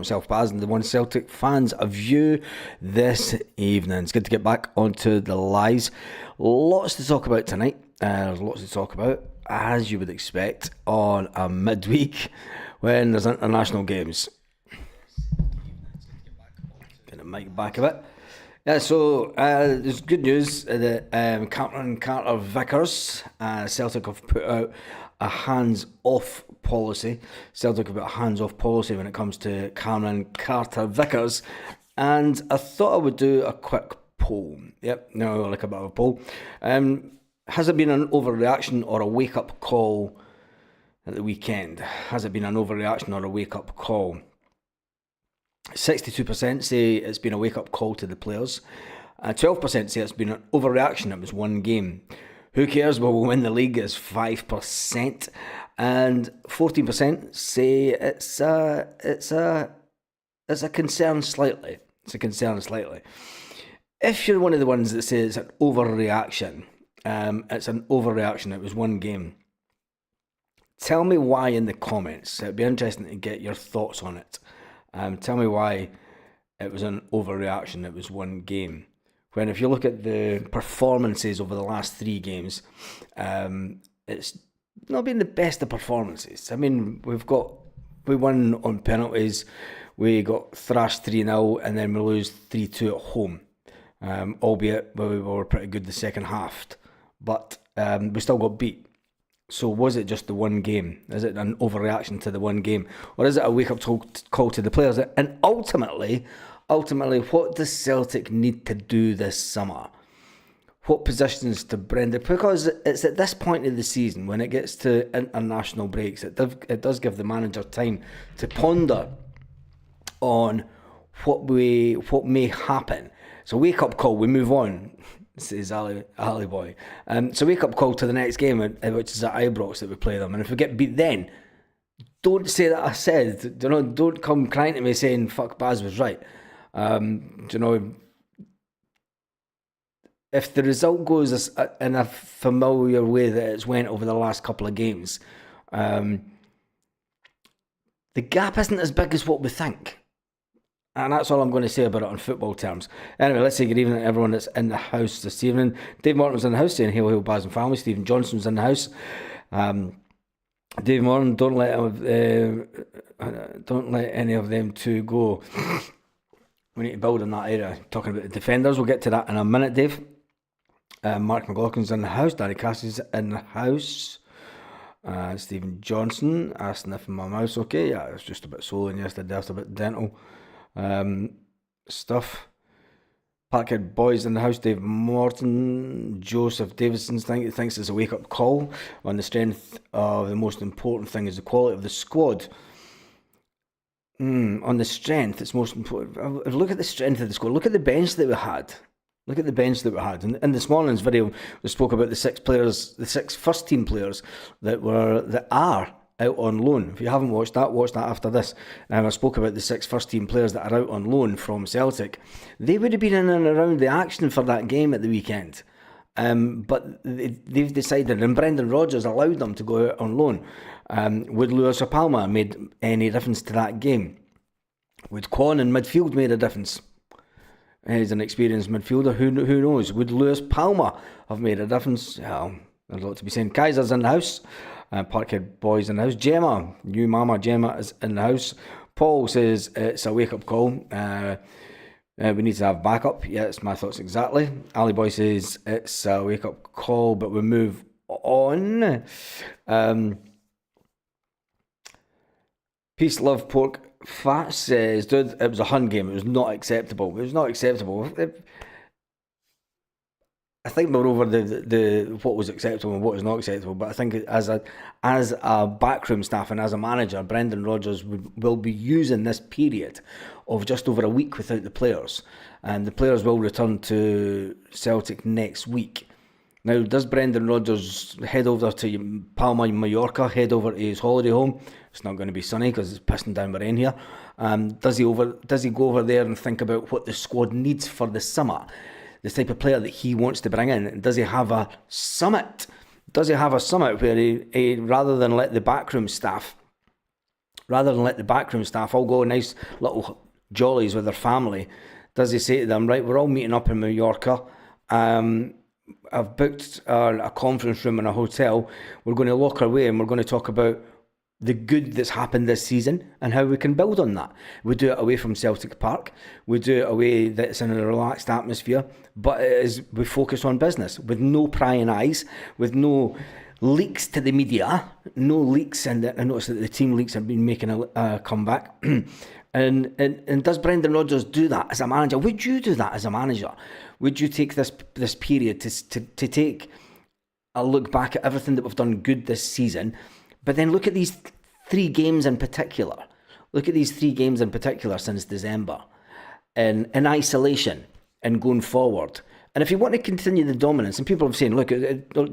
myself, Baz, and the One Celtic fans a view this evening. It's good to get back onto the lives. Lots to talk about tonight. There's lots to talk about, as you would expect, on a midweek when there's international games. Get the mic back a bit. Yeah, so there's good news that Carter Vickers, Celtic have put out a hands-off policy. Celtic have got a hands-off policy when it comes to Cameron Carter Vickers, and I thought I would do a quick poll. Yep, no, like a bit of a poll. Has it been an overreaction or a wake-up call at the weekend? Has it been an overreaction or a wake-up call? 62% say it's been a wake-up call to the players. 12% say it's been an overreaction. It was one game. Who cares? Well, we'll win the league is 5%. And 14% say it's a concern slightly. It's a concern slightly. If you're one of the ones that says it's an overreaction, it's an overreaction. It was one game. Tell me why in the comments. It'd be interesting to get your thoughts on it. Tell me why it was an overreaction. It was one game. When if you look at the performances over the last 3 games, it's not been the best of performances. I mean, we won on penalties, we got thrashed 3-0, and then we lose 3-2 at home. Albeit we were pretty good the second half, but we still got beat. So was it just the one game? Is it an overreaction to the one game? Or is it a wake-up call to the players? And ultimately, what does Celtic need to do this summer? What positions to Brendan? Because it's at this point of the season, when it gets to international breaks, it does give the manager time to ponder on what may happen. So wake-up call, we move on. Says Ali Boy. So wake-up call to the next game, which is at Ibrox that we play them. And if we get beat then, don't say that I said. Don't come crying to me saying, fuck, Baz was right. If the result goes in a familiar way that it's went over the last couple of games, the gap isn't as big as what we think. And that's all I'm going to say about it on football terms. Anyway, let's say good evening to everyone that's in the house this evening. Dave Morton's in the house saying hail, hail, Baz and family. Stephen Johnson's in the house. Dave Morton, don't let any of them two go. We need to build in that area. Talking about the defenders, we'll get to that in a minute, Dave. Mark McLaughlin's in the house. Danny Cassie's in the house. Stephen Johnson asking if my mouth's okay. Yeah, it's just a bit swollen yesterday after a bit dental stuff. Parkhead Boys in the house. Dave Morton. Joseph Davidson thinks it's a wake-up call on the strength of the most important thing is the quality of the squad. On the strength, it's most important. Look at the strength of the squad. Look at the bench that we had. And in this morning's video, we spoke about the 6 players, the 6 first-team players that are out on loan. If you haven't watched that, watch that after this. I spoke about the 6 first-team players that are out on loan from Celtic. They would have been in and around the action for that game at the weekend. But they've decided, and Brendan Rodgers allowed them to go out on loan. Would Lewis or Palma made any difference to that game? Would Quan in midfield made a difference? He's an experienced midfielder. Who knows? Would Lewis Palma have made a difference? Well, there's a lot to be saying. Kaiser's in the house. Parkhead Boys in the house. Gemma, new mama Gemma is in the house. Paul says it's a wake-up call. We need to have backup. Yeah, it's my thoughts exactly. Ali Boy says it's a wake-up call, but we move on. Peace, love, pork. Fat says, dude, it was a Hun game. It was not acceptable. I think we're over the what was acceptable and what was not acceptable. But I think as a backroom staff and as a manager, Brendan Rodgers will be using this period of just over a week without the players, and the players will return to Celtic next week. Now, does Brendan Rodgers head over to Palma, Mallorca, head over to his holiday home? It's not going to be sunny because it's pissing down with rain here. Does he go over there and think about what the squad needs for the summer? The type of player that he wants to bring in? Does he have a summit? Where he rather than let the backroom staff rather than let the backroom staff all go nice little jollies with their family, does he say to them, right, we're all meeting up in Mallorca. I've booked a conference room in a hotel. We're going to lock away and we're going to talk about the good that's happened this season and how we can build on that. We do it away from Celtic Park. We do it away that's in a relaxed atmosphere, but we focus on business with no prying eyes, with no leaks to the media, no leaks. And I noticed that the team leaks have been making a comeback. And does Brendan Rodgers do that as a manager? Would you do that as a manager? Would you take this period to take a look back at everything that we've done good this season, but then look at these 3 games in particular? Look at these 3 games in particular since December in isolation and going forward. And if you want to continue the dominance, and people have saying, look,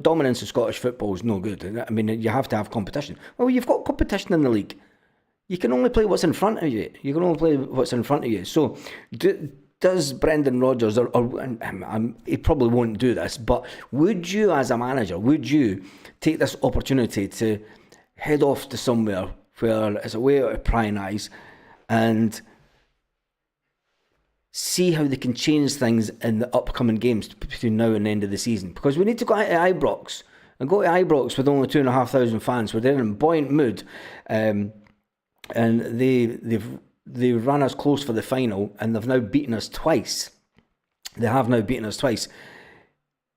dominance of Scottish football is no good. I mean, you have to have competition. Well, you've got competition in the league. You can only play what's in front of you. So, does Brendan Rodgers, he probably won't do this, but would you, as a manager, would you take this opportunity to head off to somewhere where it's away out of prying eyes and see how they can change things in the upcoming games between now and the end of the season? Because we need to go out to Ibrox and go to Ibrox with only 2,500 fans. We're in a buoyant mood. And they ran us close for the final, and they've now beaten us twice.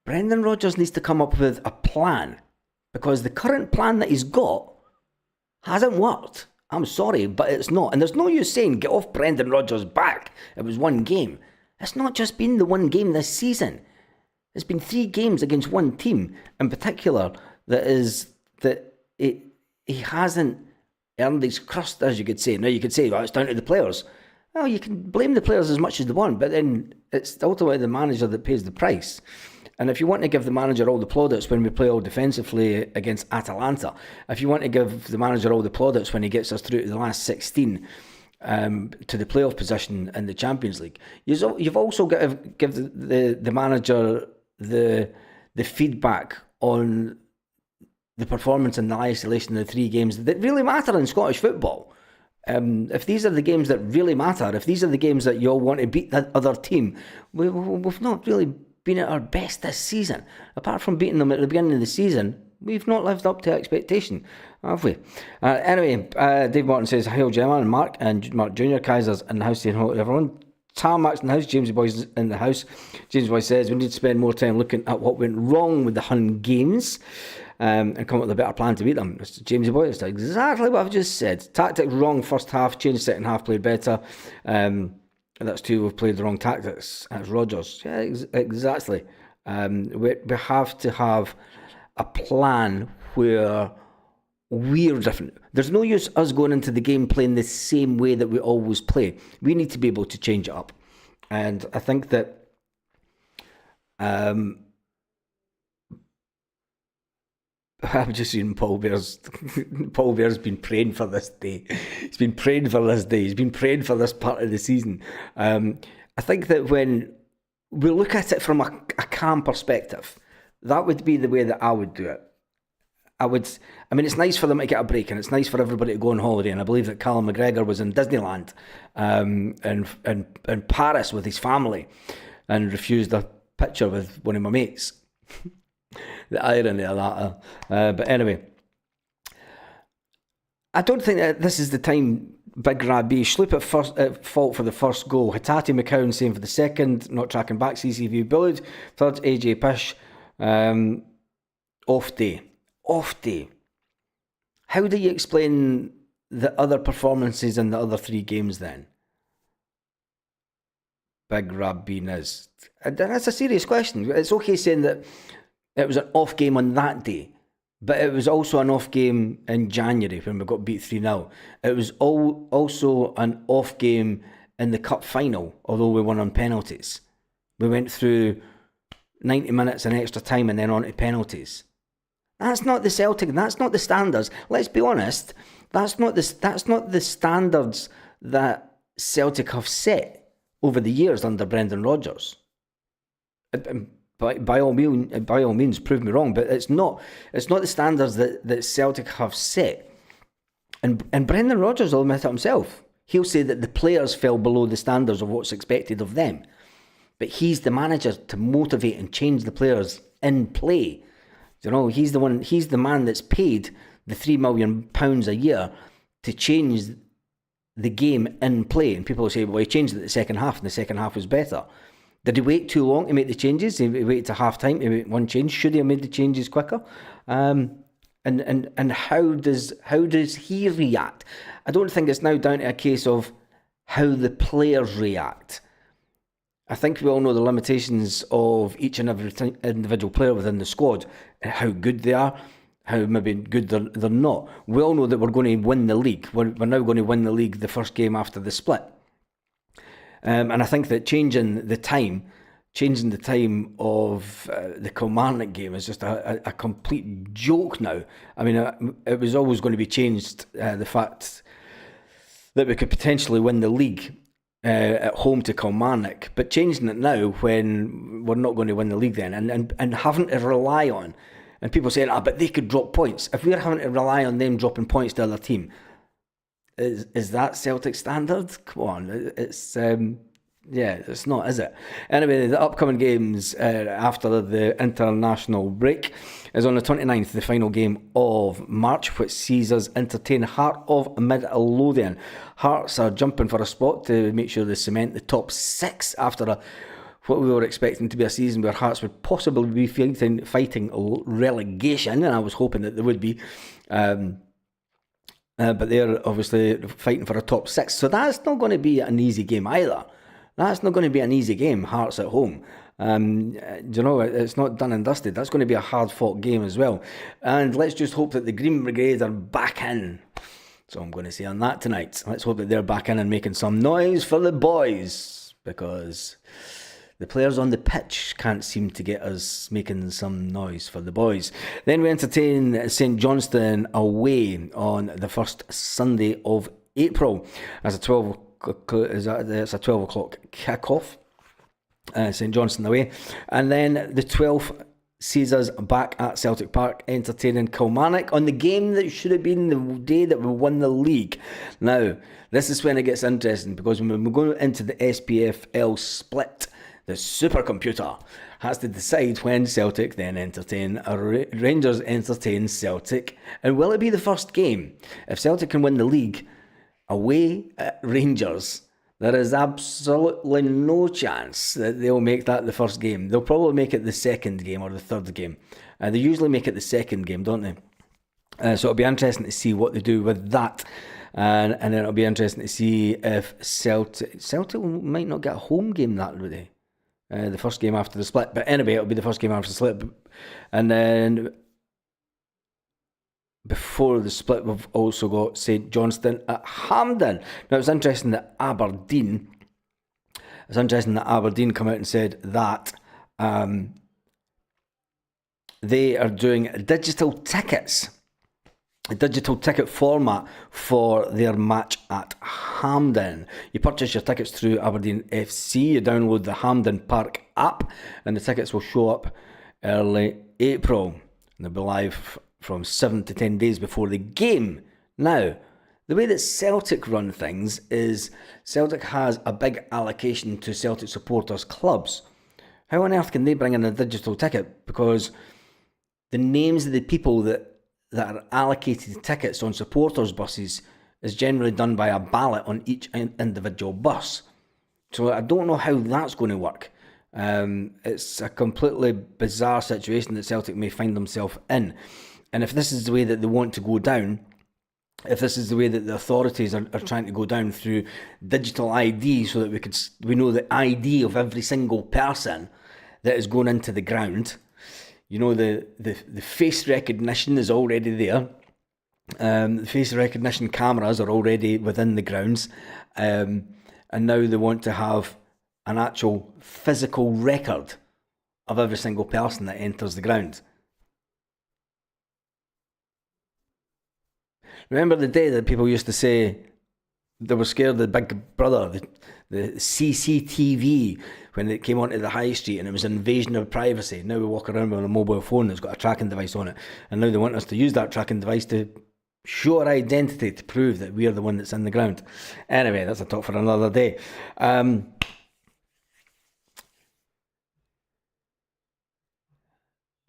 Brendan Rodgers needs to come up with a plan, because the current plan that he's got hasn't worked. I'm sorry, but it's not. And there's no use saying, get off Brendan Rodgers' back. It was 1 game. It's not just been the 1 game this season. It's been 3 games against 1 team in particular he hasn't earned his crust, as you could say. Now you could say, well, it's down to the players. Well, you can blame the players as much as they want, but then it's ultimately the manager that pays the price. And if you want to give the manager all the plaudits when we play all defensively against Atalanta, if you want to give the manager all the plaudits when he gets us through to the last 16 to the playoff position in the Champions League, you've also got to give the manager the feedback on the performance in the isolation of the 3 games that really matter in Scottish football. If these are the games that really matter, if these are the games that you all want to beat that other team, we've not really been at our best this season. Apart from beating them at the beginning of the season, we've not lived up to expectation, have we? Anyway, Dave Martin says, hail Gemma and Mark Jr. Kaiser's in the house saying hello to everyone. Tarmax in the house, James Boy's in the house. James Boy says, we need to spend more time looking at what went wrong with the Hun games. And come up with a better plan to beat them. It's James Boy, it's exactly what I've just said. Tactics wrong first half, changed second half, played better. That's 2 we've played the wrong tactics. That's Rodgers. Yeah, exactly. We have to have a plan where we're different. There's no use us going into the game playing the same way that we always play. We need to be able to change it up. And I think that I've just seen Paul Bear's been praying for this day. He's been praying for this day. He's been praying for this part of the season. I think that when we look at it from a calm perspective, that would be the way that I would do it. It's nice for them to get a break, and it's nice for everybody to go on holiday. And I believe that Callum McGregor was in Disneyland, in Paris with his family, and refused a picture with one of my mates. The irony of that. But anyway, I don't think that this is the time. Big Rabbi Schlupp at fault for the first goal. Hitati McCown same for the second. Not tracking back. CCV bullied. Third, AJ Pish. Off day. How do you explain the other performances in the other 3 games then? Big Rabbi Niz. That's a serious question. It's okay saying that it was an off game on that day, but it was also an off game in January when we got beat 3-0. It was also an off game in the cup final, although we won on penalties. We went through 90 minutes and extra time and then on to penalties. That's not the Celtic, that's not the standards. Let's be honest, that's not the standards that Celtic have set over the years under Brendan Rodgers. By all means, prove me wrong, but it's not the standards that Celtic have set. And Brendan Rodgers will admit it himself. He'll say that the players fell below the standards of what's expected of them. But he's the manager to motivate and change the players in play. He's the man that's paid the £3 million a year to change the game in play. And people will say, well, he changed it in the second half, and the second half was better. Did he wait too long to make the changes? Did he wait to half time to make one change? Should he have made the changes quicker? And how does he react? I don't think it's now down to a case of how the players react. I think we all know the limitations of each and every individual player within the squad, how good they are, how maybe good they're not. We all know that we're going to win the league. We're now going to win the league the first game after the split. And I think that changing the time of the Kilmarnock game is just a complete joke now. I mean, it was always going to be changed, the fact that we could potentially win the league at home to Kilmarnock, but changing it now when we're not going to win the league then, and having to rely on, and people saying, but they could drop points. If we're having to rely on them dropping points to other team, is that Celtic standard? Come on, it's not, is it? Anyway, the upcoming games after the international break is on the 29th, the final game of March, which sees us entertain Heart of Midlothian. Hearts are jumping for a spot to make sure they cement the top six after what we were expecting to be a season where Hearts would possibly be fighting relegation, and I was hoping that they would be. But they're obviously fighting for a top six, so that's not going to be an easy game either. That's not going to be an easy game, Hearts at home. It's not done and dusted. That's going to be a hard-fought game as well. And let's just hope that the Green Brigade are back in. So I'm going to say on that tonight. Let's hope that they're back in and making some noise for the boys, because the players on the pitch can't seem to get us making some noise for the boys. Then we entertain St Johnstone away on the first Sunday of April as a 12 it's a 12 o'clock kick-off. St Johnstone away. And then the 12th sees us back at Celtic Park entertaining Kilmarnock on the game that should have been the day that we won the league. Now, this is when it gets interesting, because when we go into the SPFL split, the supercomputer has to decide when Celtic then entertain Rangers entertain Celtic. And will it be the first game? If Celtic can win the league away at Rangers, there is absolutely no chance that they'll make that the first game. They'll probably make it the second game or the third game. They usually make it the second game, don't they? So it'll be interesting to see what they do with that. And then it'll be interesting to see if Celtic might not get a home game that day. The first game after the split. But anyway, it'll be the first game after the split. And then before the split, we've also got St Johnstone at Hampden. Now, it's interesting that Aberdeen come out and said that they are doing digital tickets, a digital ticket format for their match at Hampden. You purchase your tickets through Aberdeen FC, you download the Hampden Park app, and the tickets will show up early April. And they'll be live from 7 to 10 days before the game. Now, the way that Celtic run things is Celtic has a big allocation to Celtic supporters clubs. How on earth can they bring in a digital ticket? Because the names of the people that are allocated tickets on supporters buses is generally done by a ballot on each individual bus. So I don't know how that's going to work. It's a completely bizarre situation that Celtic may find themselves in. And if this is the way that they want to go down, if this is the way that the authorities are trying to go down through digital ID, so that we know the ID of every single person that is going into the ground, the face recognition is already there. The face recognition cameras are already within the grounds, and now they want to have an actual physical record of every single person that enters the ground. Remember the day that people used to say they were scared of the Big Brother, the CCTV, when it came onto the high street and it was an invasion of privacy? Now we walk around with a mobile phone that's got a tracking device on it, and now they want us to use that tracking device to show our identity to prove that we're the one that's in the ground. Anyway, that's a talk for another day.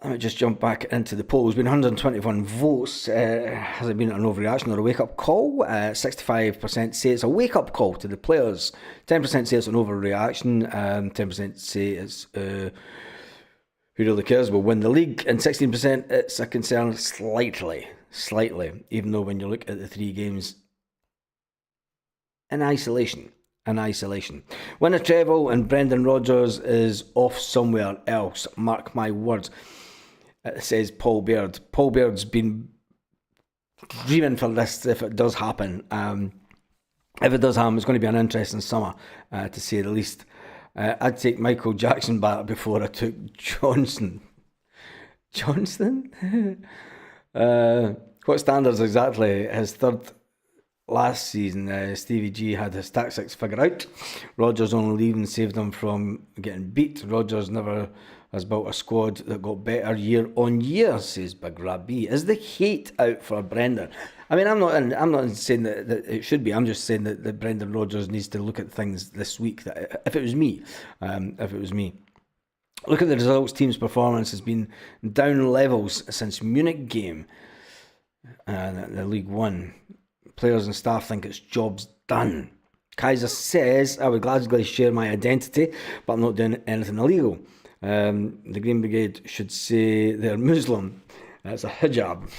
Let me just jump back into the poll. There's been 121 votes. Has it been an overreaction or a wake-up call? 65% say it's a wake-up call to the players. 10% say it's an overreaction. 10% say it's who really cares will win the league. And 16% it's a concern slightly. Even though when you look at the 3 games in isolation. Winner treble and Brendan Rodgers is off somewhere else. Mark my words. It says Paul Baird. Paul Baird's been dreaming for this if it does happen. If it does happen, it's going to be an interesting summer, to say the least. I'd take Michael Jackson back before I took Johnson. Johnston? What standards exactly? His third last season, Stevie G had his tactics figured out. Rodgers only leaving saved him from getting beat. Rodgers never has built a squad that got better year on year, says Big Rabbi. Is the hate out for Brendan? I mean, I'm not saying that it should be. I'm just saying that Brendan Rodgers needs to look at things this week. That if it was me, look at the results. Team's performance has been down levels since Munich game, the League One. Players and staff think it's job's done. Kaiser says, I would gladly share my identity, but I'm not doing anything illegal. The Green Brigade should say they're Muslim. That's a hijab.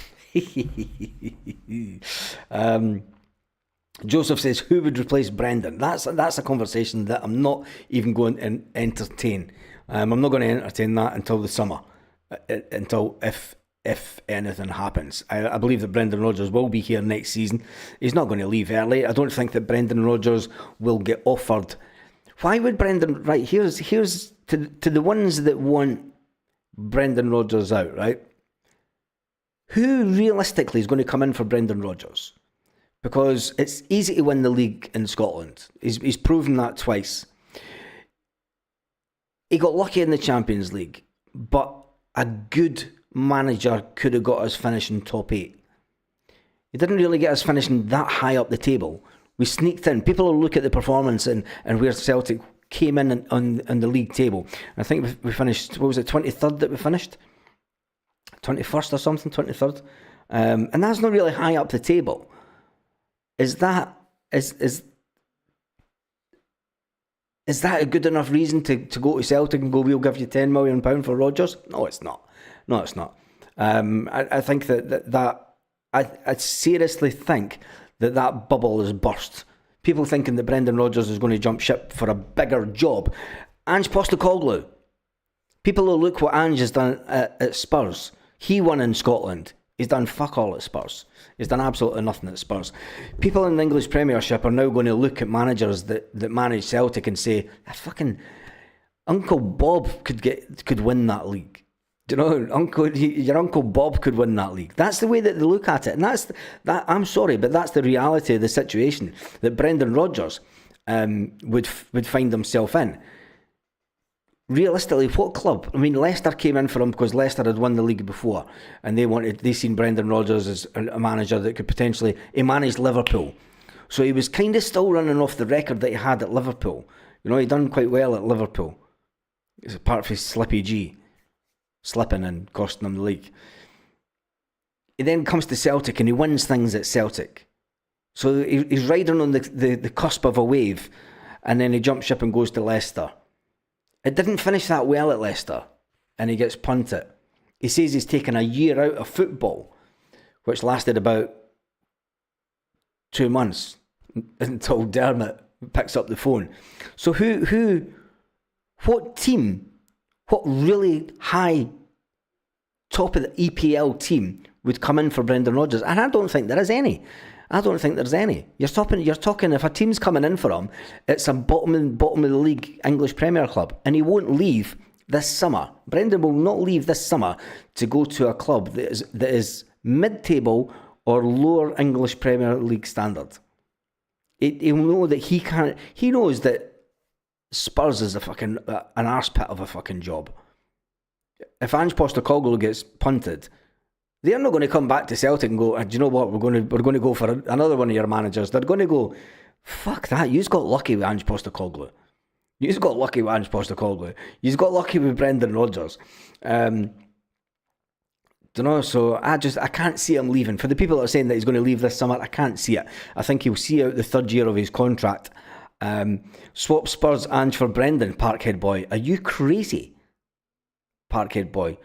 Joseph says, who would replace Brendan? That's a conversation that I'm not even going to entertain. I'm not going to entertain that until the summer, until if anything happens. I believe that Brendan Rodgers will be here next season. He's not going to leave early. I don't think that Brendan Rodgers will get offered. Why would Brendan... Right, here's to the ones that want Brendan Rodgers out, right? Who realistically is going to come in for Brendan Rodgers? Because it's easy to win the league in Scotland. He's proven that twice. He got lucky in the Champions League, but a good manager could have got us finishing top 8. He didn't really get us finishing that high up the table. We sneaked in. People will look at the performance and where Celtic came in on the league table. I think we finished, what was it, 23rd that we finished? 21st or something, 23rd. And that's not really high up the table. Is that a good enough reason to go to Celtic and go, we'll give you £10 million for Rodgers? No, it's not. I think I seriously think that bubble is burst. People thinking that Brendan Rodgers is going to jump ship for a bigger job. Ange Postecoglou. People will look what Ange has done at Spurs. He won in Scotland. He's done fuck all at Spurs. He's done absolutely nothing at Spurs. People in the English Premiership are now going to look at managers that manage Celtic and say, fucking Uncle Bob could win that league. Do you know, your Uncle Bob could win that league. That's the way that they look at it. And that. I'm sorry, but that's the reality of the situation that Brendan Rodgers would find himself in. Realistically, what club? I mean, Leicester came in for him because Leicester had won the league before, and they seen Brendan Rodgers as a manager that could potentially... He managed Liverpool. So he was kind of still running off the record that he had at Liverpool. You know, he done quite well at Liverpool. It's apart from Slippy G. Slipping and costing them the league. He then comes to Celtic and he wins things at Celtic. So he's riding on the cusp of a wave, and then he jumps ship and goes to Leicester. It didn't finish that well at Leicester, and he gets punted. He says he's taken a year out of football, which lasted about 2 months until Dermot picks up the phone. So what team, what really high top of the EPL team would come in for Brendan Rodgers? And I don't think there is any. You're talking if a team's coming in for him, it's a bottom of the league English Premier club, and he won't leave this summer. Brendan will not leave this summer to go to a club that is mid-table or lower English Premier League standard. He'll know that he can't. He knows that Spurs is an arse pit of a fucking job. If Ange Postecoglou gets punted, They're not going to come back to Celtic and go, do you know what, we're going to go for another one of your managers. They're going to go, fuck that, you've got lucky with Ange Postecoglou. You've got lucky with Ange Postecoglou. You've got lucky with Brendan Rodgers. So I can't see him leaving. For the people that are saying that he's going to leave this summer, I can't see it. I think he'll see out the third year of his contract. Swap Spurs Ange for Brendan, Parkhead boy. Are you crazy? Parkhead boy.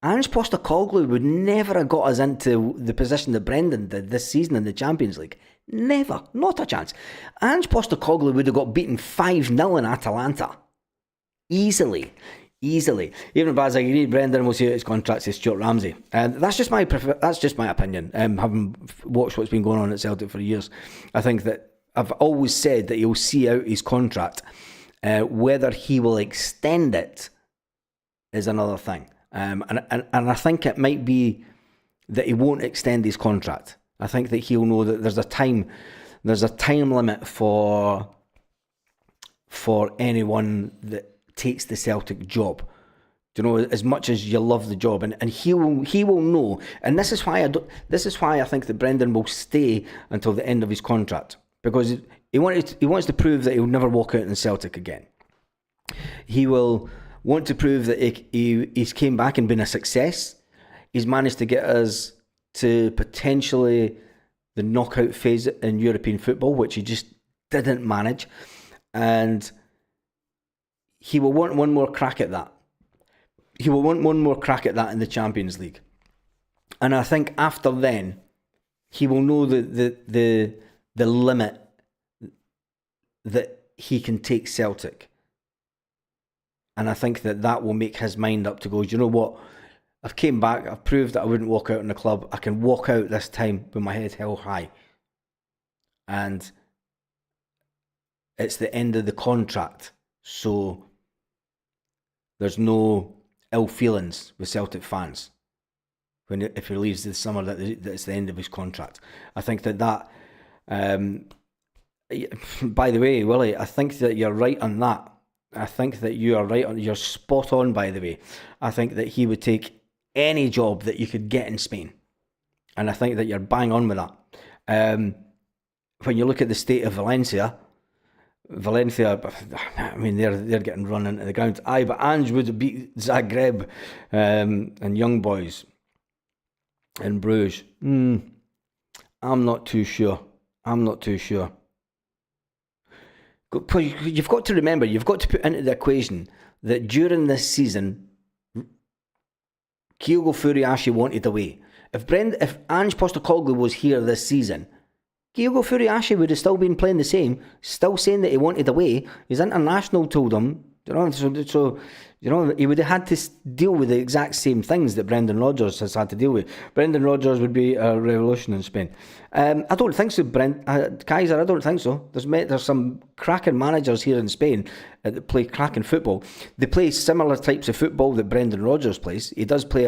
Ange Postecoglou would never have got us into the position that Brendan did this season in the Champions League. Never. Not a chance. Ange Postecoglou would have got beaten 5-0 in Atalanta. Easily. Even if I agree, Brendan will see out his contract to Stuart Ramsey. That's just my opinion. Having watched what's been going on at Celtic for years, I think that I've always said that he'll see out his contract. Whether he will extend it is another thing. And I think it might be that he won't extend his contract. I think that he'll know that there's a time limit for anyone that takes the Celtic job. You know, as much as you love the job, and he will know. And this is why I think that Brendan will stay until the end of his contract, because he wants to prove that he'll never walk out in Celtic again. He will want to prove that he's came back and been a success. He's managed to get us to potentially the knockout phase in European football, which he just didn't manage. And he will want one more crack at that. He will want one more crack at that in the Champions League. And I think after then, he will know the limit that he can take Celtic. And I think that will make his mind up to go, you know what? I've came back, I've proved that I wouldn't walk out in the club. I can walk out this time with my head held high. And it's the end of the contract. So there's no ill feelings with Celtic fans if he leaves this summer, that it's the end of his contract. I think that by the way, Willie, I think that you're right on that. I think that you are right on. You're spot on, by the way. I think that he would take any job that you could get in Spain, and I think that you're bang on with that. When you look at the state of Valencia, I mean, they're getting run into the ground. Aye, but Ange would have beat Zagreb and Young Boys in Bruges. I'm not too sure. You've got to remember, you've got to put into the equation that during this season, Kyogo Furiashi wanted away. If Ange Postecoglou was here this season, Kyogo Furiashi would have still been playing the same, still saying that he wanted away. His international told him, so he would have had to deal with the exact same things that Brendan Rodgers has had to deal with. Brendan Rodgers would be a revolution in Spain. I don't think so, Kaiser. I don't think so. There's some cracking managers here in Spain that play cracking football. They play similar types of football that Brendan Rodgers plays. He does play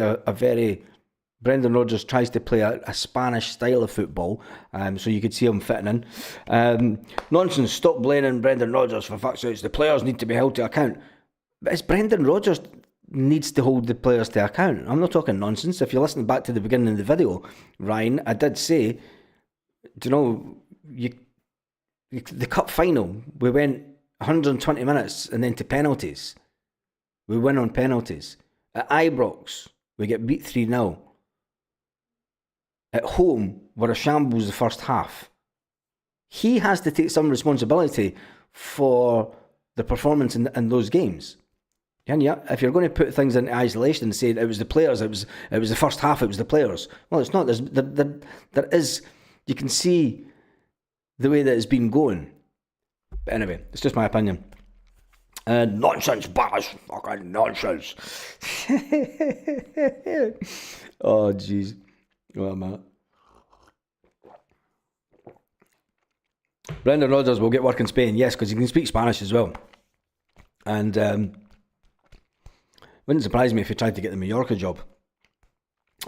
Brendan Rodgers tries to play a Spanish style of football, so you could see him fitting in. Nonsense, stop blaming Brendan Rodgers for fuck's sake. The players need to be held to account. But it's Brendan Rodgers needs to hold the players to account. I'm not talking nonsense. If you're listening back to the beginning of the video, Ryan, I did say, the cup final, we went 120 minutes and then to penalties. We win on penalties. At Ibrox, we get beat 3-0. At home, we're a shambles the first half. He has to take some responsibility for the performance in those games. If you're going to put things into isolation and say it was the players, it was the first half, it was the players. Well, it's not. There is. You can see the way that it's been going. But anyway, it's just my opinion. Nonsense, Baz. Fucking nonsense. Oh, jeez. Well, Matt. Brendan Rodgers will get work in Spain, yes, because he can speak Spanish as well. And wouldn't surprise me if he tried to get the Mallorca job.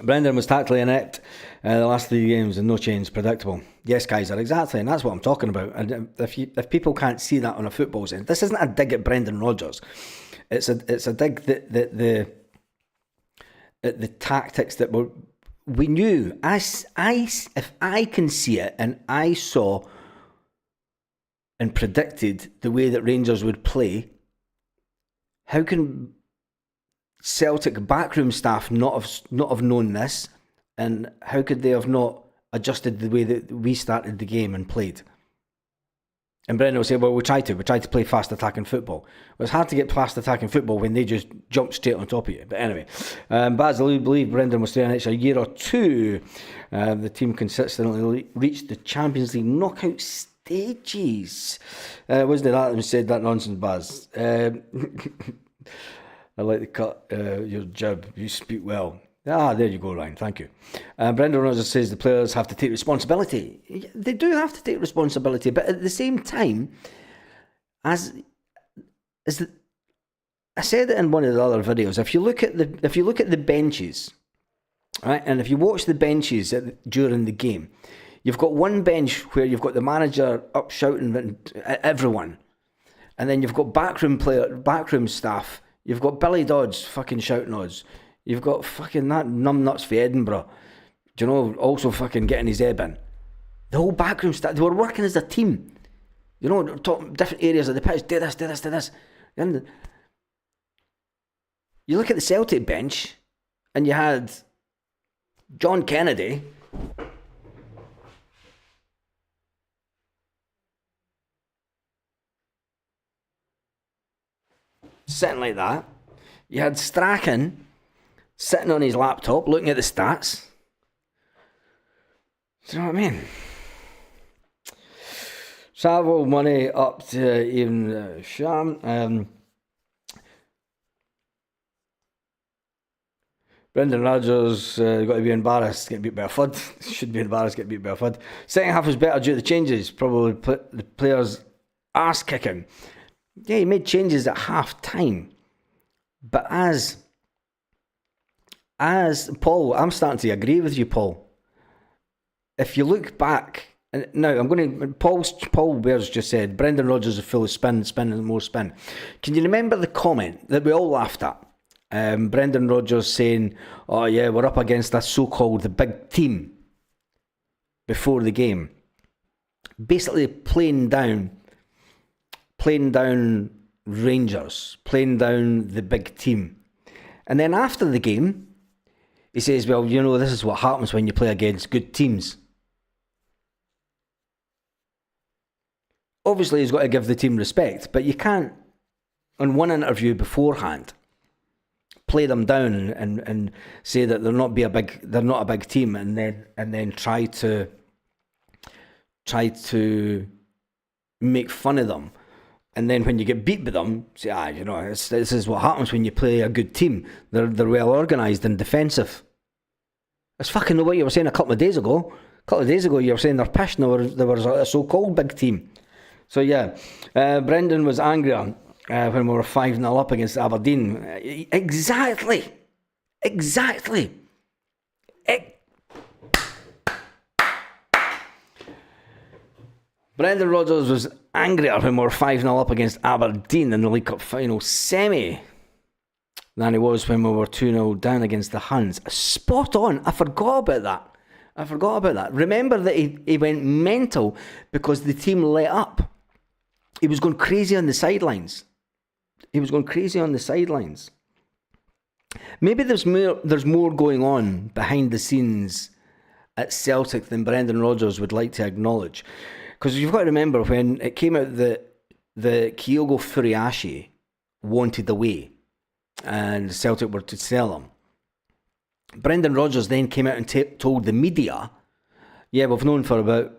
Brendan was tactically inept the last 3 games and no change, predictable. Yes, Kaiser, exactly, and that's what I'm talking about. And if people can't see that on a football sense, this isn't a dig at Brendan Rodgers. It's a dig that the tactics that we knew, if I can see it, and I saw and predicted the way that Rangers would play, how can Celtic backroom staff not have known this, and how could they have not adjusted the way that we started the game and played? And Brendan will say, well, we tried to play fast attacking football. Well, it's hard to get fast attacking football when they just jump straight on top of you. But anyway, Baz, I believe Brendan was saying it's a year or two. The team consistently reached the Champions League knockout stages. Wasn't it that who said that nonsense, Baz? I like to cut your jib. You speak well. There you go, Ryan. Thank you. Brendan Rodgers says the players have to take responsibility. They do have to take responsibility, but at the same time, I said it in one of the other videos. If you look at the benches, right, and if you watch the benches during the game, you've got one bench where you've got the manager up shouting at everyone, and then you've got backroom staff. You've got Billy Dodds fucking shouting odds. You've got fucking that numbnuts for Edinburgh, do you know, also fucking getting his head in. The whole backroom staff, they were working as a team. You know, talking different areas of the pitch, do this. And you look at the Celtic bench, and you had John Kennedy, sitting like that. You had Strachan sitting on his laptop looking at the stats. Do you know what I mean? Travel money up to even Sham. Brendan Rodgers got to be embarrassed getting beat by a Fud. Should be embarrassed getting beat by a Fud. Second half was better due to the changes. Probably the players' arse kicking. Yeah, he made changes at half time. But as Paul, I'm starting to agree with you, Paul. If you look back, and now I'm going to, Paul Bears just said, Brendan Rodgers is full of spin and more spin. Can you remember the comment that we all laughed at? Brendan Rodgers saying, oh yeah, we're up against a so-called the big team before the game. Basically playing down Rangers, playing down the big team. And then after the game, he says, well, you know, this is what happens when you play against good teams. Obviously, he's got to give the team respect, but you can't, on one interview beforehand, play them down and say that they're not a big team, and then try to make fun of them. And then when you get beat by them, say, you know, this is what happens when you play a good team. They're well organised and defensive. That's fucking what you were saying a couple of days ago. A couple of days ago, you were saying they're pissed and they were a so-called big team. So yeah, Brendan was angrier when we were 5-0 up against Aberdeen. Exactly. Brendan Rodgers was angrier when we were 5-0 up against Aberdeen in the League Cup final semi than he was when we were 2-0 down against the Huns. Spot on. I forgot about that. Remember that he went mental because the team let up. He was going crazy on the sidelines. Maybe there's more going on behind the scenes at Celtic than Brendan Rodgers would like to acknowledge. Because you've got to remember when it came out that the Kyogo Furiashi wanted away and Celtic were to sell him, Brendan Rodgers then came out and told the media, yeah, we've known for about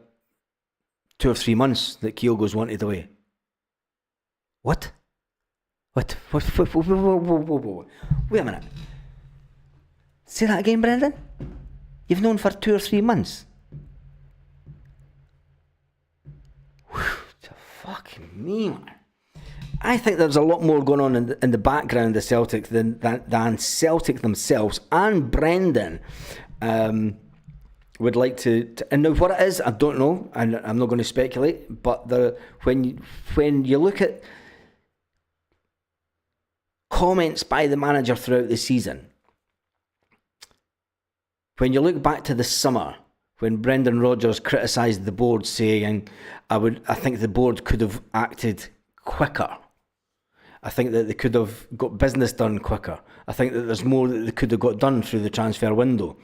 2 or 3 months that Kyogo's wanted away. What? Wait a minute. Say that again, Brendan? You've known for 2 or 3 months? Fucking me, man. I think there's a lot more going on in the background of Celtic than Celtic themselves and Brendan would like to. And now what it is, I don't know, and I'm not going to speculate. But when you look at comments by the manager throughout the season, when you look back to the summer, when Brendan Rodgers criticised the board, saying, I think the board could have acted quicker. I think that they could have got business done quicker. I think that there's more that they could have got done through the transfer window.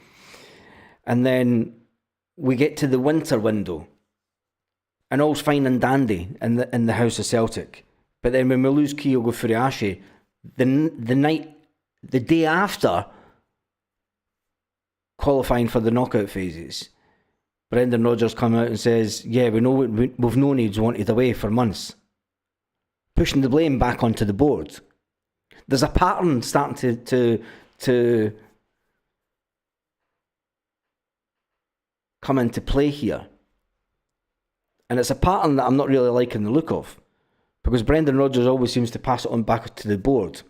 And then we get to the winter window, and all's fine and dandy in the house of Celtic. But then when we lose Kyogo Furuhashi, the day after qualifying for the knockout phases, Brendan Rodgers come out and says, yeah, we've known he's wanted away for months. Pushing the blame back onto the board. There's a pattern starting to come into play here. And it's a pattern that I'm not really liking the look of. Because Brendan Rodgers always seems to pass it on back to the board.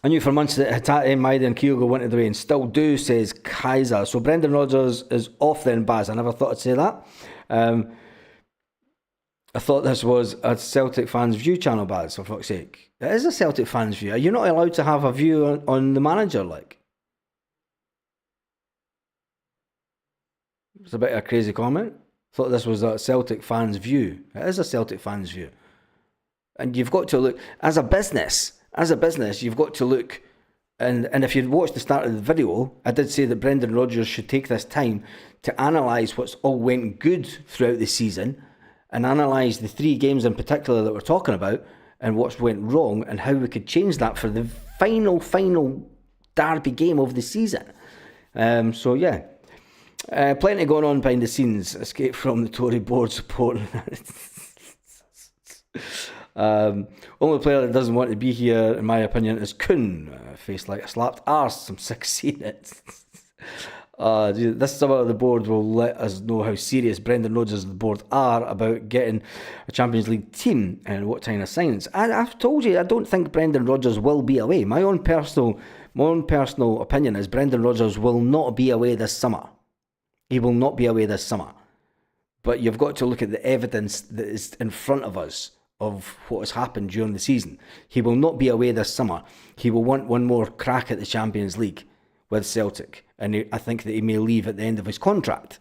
I knew for months that Hatate, Maeda and Kyogo wanted away, and still do, says Kaiser. So Brendan Rodgers is off then, Baz. I never thought I'd say that. I thought this was a Celtic fans view channel, Baz, for fuck's sake. It is a Celtic fans view. Are you not allowed to have a view on the manager, like? It's a bit of a crazy comment. Thought this was a Celtic fans view. It is a Celtic fans view. And you've got to look, as a business, you've got to look, and if you'd watched the start of the video, I did say that Brendan Rodgers should take this time to analyse what's all went good throughout the season, and analyse the 3 games in particular that we're talking about, and what's went wrong, and how we could change that for the final derby game of the season. So yeah. Plenty going on behind the scenes. Escape from the Tory board support. Only player that doesn't want to be here, in my opinion, is Kuhn. Face like a slapped arse. I'm sick of seeing it. This summer the board will let us know how serious Brendan Rodgers and the board are about getting a Champions League team and what kind of signings. I've told you, I don't think Brendan Rodgers will be away. My own personal opinion is Brendan Rodgers will not be away this summer. He will not be away this summer. But you've got to look at the evidence that is in front of us of what has happened during the season. He will not be away this summer. He will want one more crack at the Champions League with Celtic. And I think that he may leave at the end of his contract.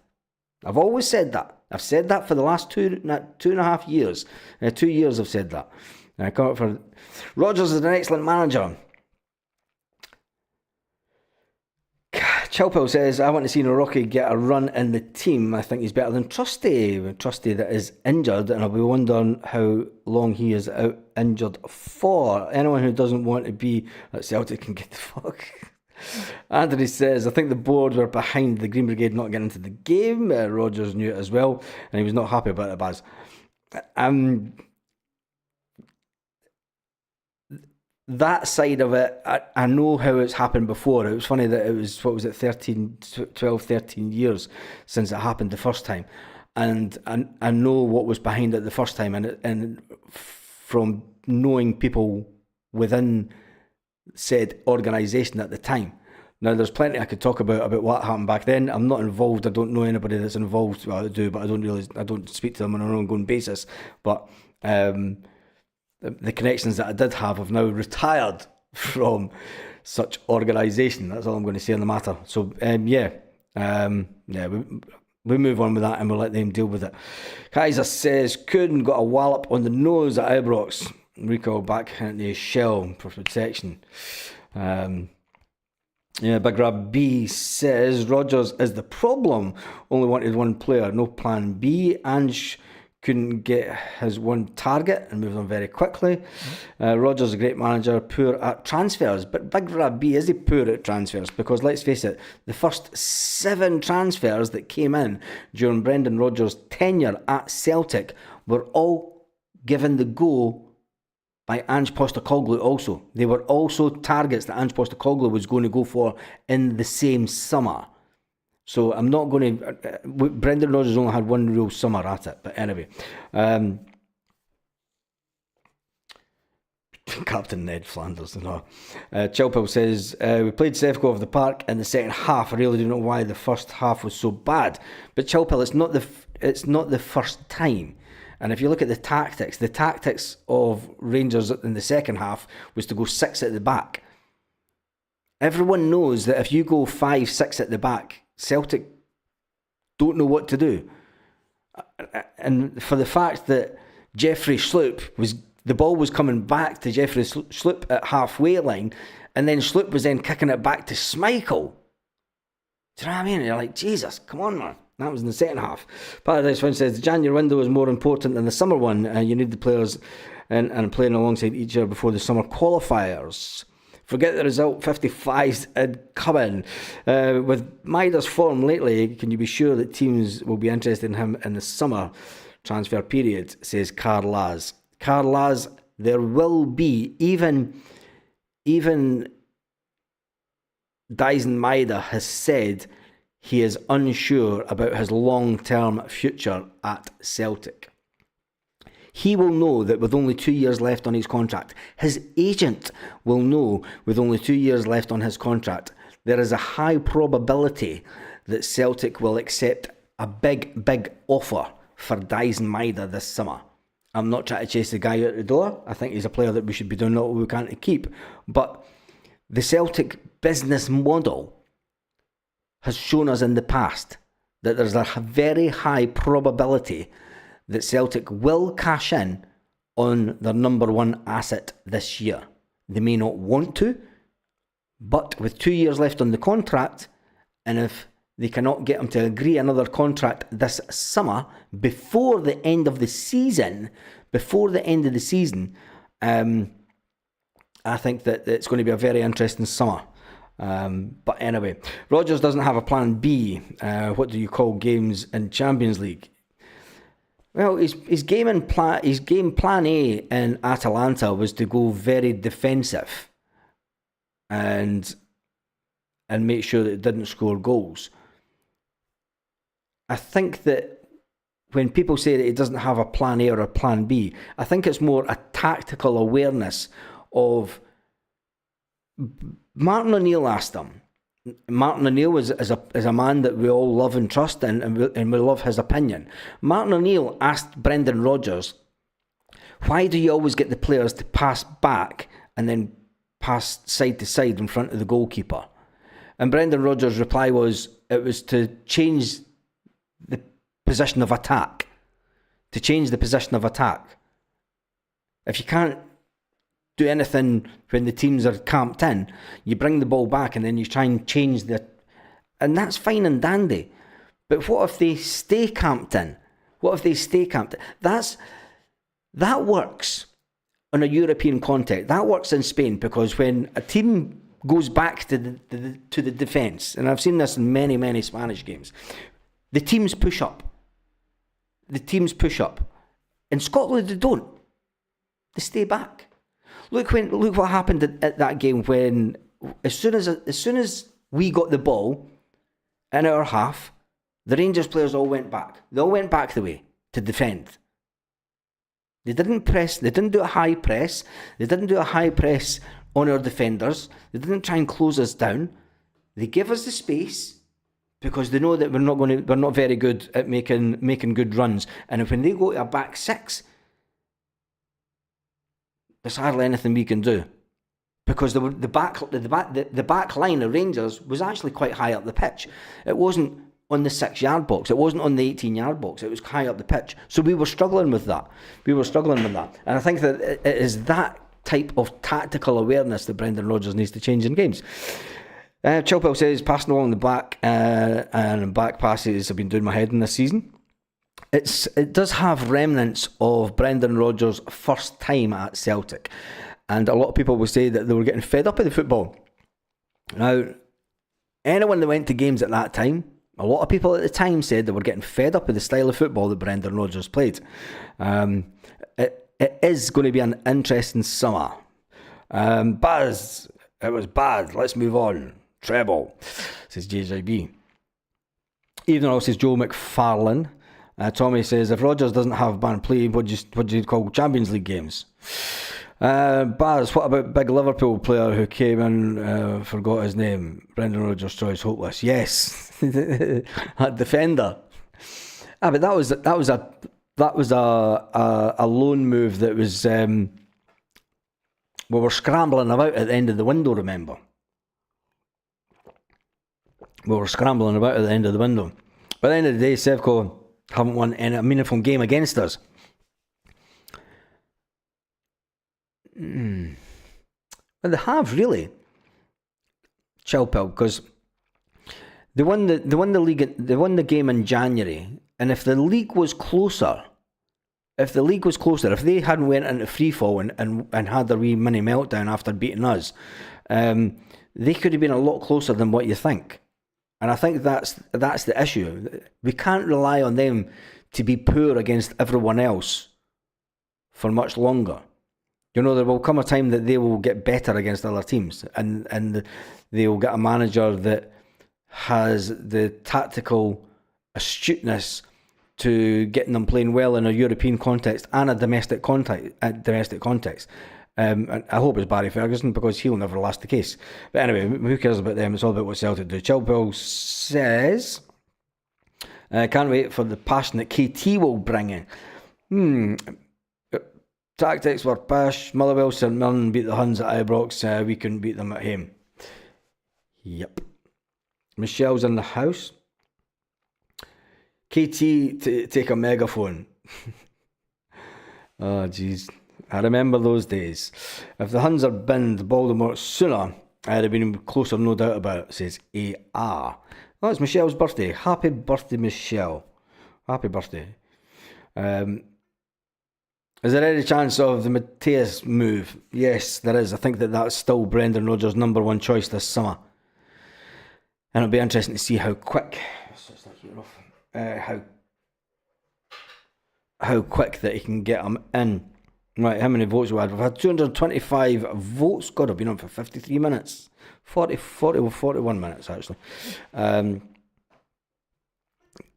I've always said that. I've said that for the last 2.5 years. 2 years I've said that. I come up for Rodgers is an excellent manager. Chilpel says, I want to see Naroki get a run in the team. I think he's better than Trusty that is injured, and I'll be wondering how long he is out injured for. Anyone who doesn't want to be at Celtic can get the fuck. Anthony says, I think the board were behind the Green Brigade not getting into the game. Rodgers knew it as well, and he was not happy about it, Baz. That side of it, I know how it's happened before. It was funny that it was, 12, 13 years since it happened the first time. And I know what was behind it the first time. And from knowing people within said organisation at the time. Now, there's plenty I could talk about what happened back then. I'm not involved. I don't know anybody that's involved. Well, I do, but I don't speak to them on an ongoing basis. But the connections that I did have now retired from such organisation. That's all I'm going to say on the matter. So, we move on with that and we'll let them deal with it. Kaiser says, Kuhn got a wallop on the nose at Ibrox. Recall back into his shell for protection. Big Rab B says, Rodgers is the problem. Only wanted one player, no plan B. Ange couldn't get his one target and moved on very quickly. Rodgers is a great manager, poor at transfers. But Big Rab B, is he poor at transfers? Because let's face it, the first 7 transfers that came in during Brendan Rodgers' tenure at Celtic were all given the go by Ange Postecoglou also. They were also targets that Ange Postecoglou was going to go for in the same summer. So I'm not going to... Brendan Rodgers only had one real summer at it. But anyway. Captain Ned Flanders. Chilpel says, we played Sefco off the park in the second half. I really don't know why the first half was so bad. But Chilpel, it's not the first time. And if you look at the tactics of Rangers in the second half was to go 6 at the back. Everyone knows that if you go 5-6 at the back, Celtic don't know what to do. And for the fact that Jeffrey Sloop the ball was coming back to Jeffrey Sloop at halfway line, and then Sloop was then kicking it back to Schmeichel. Do you know what I mean? You're like, Jesus, come on, man. That was in the second half. Paradise Fund says the January window is more important than the summer one. You need the players and playing alongside each other before the summer qualifiers. Forget the result, 55's coming. With Maida's form lately, can you be sure that teams will be interested in him in the summer transfer period, says Carl Laz. Carl Laz, there will be, even Dyson Maida has said he is unsure about his long-term future at Celtic. He will know that with only 2 years left on his contract. His agent will know with only 2 years left on his contract. There is a high probability that Celtic will accept a big offer for Dyson Maida this summer. I'm not trying to chase the guy out the door. I think he's a player that we should be doing all we can to keep. But the Celtic business model has shown us in the past that there's a very high probability that Celtic will cash in on their number one asset this year. They may not want to, but with 2 years left on the contract, and if they cannot get him to agree another contract this summer before the end of the season, I think that it's going to be a very interesting summer. But anyway, Rodgers doesn't have a plan B. What do you call games in Champions League? Well, his game plan A in Atalanta was to go very defensive and make sure that it didn't score goals. I think that when people say that he doesn't have a plan A or a plan B, I think it's more a tactical awareness of Martin O'Neill asked him. Martin O'Neill is a man that we all love and trust, and we love his opinion. Martin O'Neill asked Brendan Rodgers, why do you always get the players to pass back and then pass side to side in front of the goalkeeper? And Brendan Rodgers' reply was, it was to change the position of attack. To change the position of attack. If you can't do anything when the teams are camped in, you bring the ball back and then you try and change and that's fine and dandy. But what if they stay camped in? That works on a European context. That works in Spain, because when a team goes back to the defence, and I've seen this in many Spanish games, the teams push up. In Scotland, they don't. They stay back. Look what happened at that game when as soon as we got the ball in our half, the Rangers players all went back. They all went back the way to defend. They didn't press. They didn't do a high press. They didn't do a high press on our defenders. They didn't try and close us down. They give us the space because they know that we're not very good at making good runs. And if when they go to a back six, there's hardly anything we can do, because the back line of Rangers was actually quite high up the pitch. It wasn't on the 6-yard box. It wasn't on the 18-yard box. It was high up the pitch. So we were struggling with that. And I think that it is that type of tactical awareness that Brendan Rodgers needs to change in games. Chilpel says, passing along the back and back passes have been doing my head in this season. It does have remnants of Brendan Rodgers' first time at Celtic, and a lot of people will say that they were getting fed up with the football. Now, anyone that went to games at that time, a lot of people at the time said they were getting fed up with the style of football that Brendan Rodgers played. It is going to be an interesting summer. Buzz, it was bad. Let's move on. Treble, says JJB. Evening, says Joe McFarlane. Tommy says, if Rodgers doesn't have band play, what do you call Champions League games? Baz, what about big Liverpool player who came in, forgot his name, Brendan Rodgers' choice, hopeless? Yes, that defender. But that was a loan move that was we were scrambling about at the end of the window, remember? we were scrambling about at the end of the window. By the end of the day, Sevco haven't won any meaningful game against us. But they have, really. Chilpel, because they won the league. They won the game in January, and if the league was closer, if they hadn't went into free fall and had their wee mini meltdown after beating us, they could have been a lot closer than what you think. And I think that's the issue. We can't rely on them to be poor against everyone else for much longer. You know, there will come a time that they will get better against other teams, and they will get a manager that has the tactical astuteness to getting them playing well in a European context and a domestic context. And I hope it's Barry Ferguson, because he'll never last the case. But anyway, who cares about them? It's all about what Celtic do. Chilpel says, can't wait for the passion that KT will bring in. Tactics were pish. Motherwell, St Mirren beat the Huns at Ibrox. We couldn't beat them at home. Yep. Michelle's in the house. KT to take a megaphone. Oh, jeez. I remember those days. If the Huns had binned Baltimore sooner, I'd have been closer, no doubt about it, says AR. Oh, it's Michelle's birthday. Happy birthday, Michelle. Happy birthday. Is there any chance of the Mateus move? Yes, there is. I think that's still Brendan Rodgers' number one choice this summer. And it'll be interesting to see how quick... how quick that he can get him in. Right, how many votes we had? We've had 225 votes. God, I've been on for 53 minutes. 41 minutes, actually.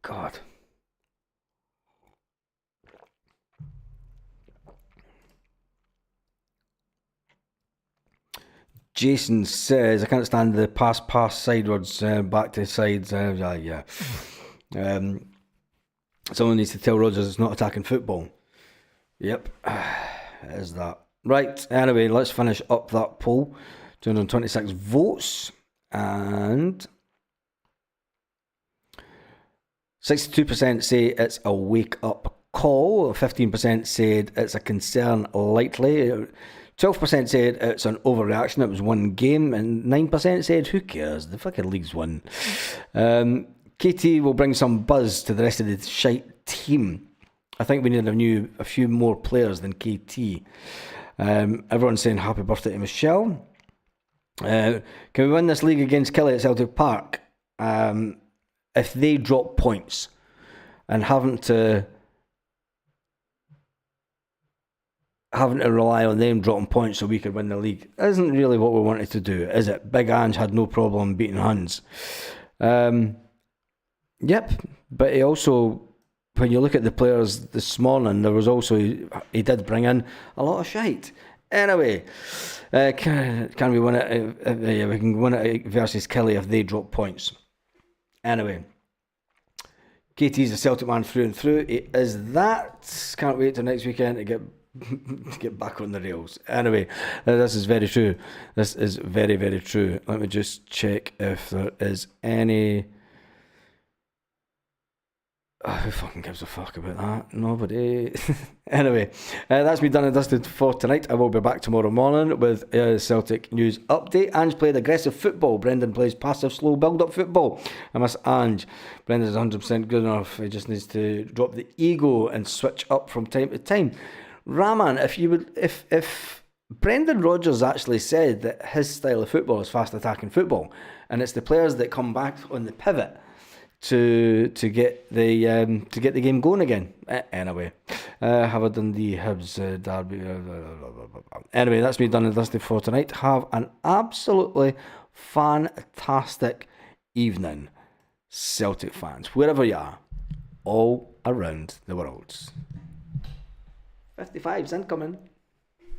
God. Jason says, I can't stand the pass sidewards, back to sides. Yeah. Someone needs to tell Rodgers it's not attacking football. Yep, it is that. Right, anyway, let's finish up that poll. 226 votes, and 62% say it's a wake-up call. 15% said it's a concern lightly. 12% said it's an overreaction, it was one game, and 9% said, who cares, the fucking league's won. KT will bring some buzz to the rest of the shite team. I think we need a few more players than KT. Everyone's saying happy birthday to Michelle. Can we win this league against Kelly at Celtic Park? If they drop points and having to rely on them dropping points so we could win the league isn't really what we wanted to do, is it? Big Ange had no problem beating Huns. Yep, but he also, when you look at the players this morning, there was also, he did bring in a lot of shite. Anyway, can we win it? Yeah, we can win it versus Kelly if they drop points. Anyway, KT's a Celtic man through and through. He is that. Can't wait till next weekend to get back on the rails. Anyway, this is very true. This is very, very true. Let me just check if there is any... who fucking gives a fuck about that? Nobody. Anyway, that's me done and dusted for tonight. I will be back tomorrow morning with a Celtic news update. Ange played aggressive football. Brendan plays passive, slow build-up football. I miss Ange. Brendan's 100% good enough. He just needs to drop the ego and switch up from time to time. Rahman, if Brendan Rodgers actually said that his style of football is fast attacking football, and it's the players that come back on the pivot to get the game going again. Anyway, have I done the Hibs derby? Anyway, that's me done and dusted for tonight. Have an absolutely fantastic evening, Celtic fans, wherever you are, all around the world. 55's incoming.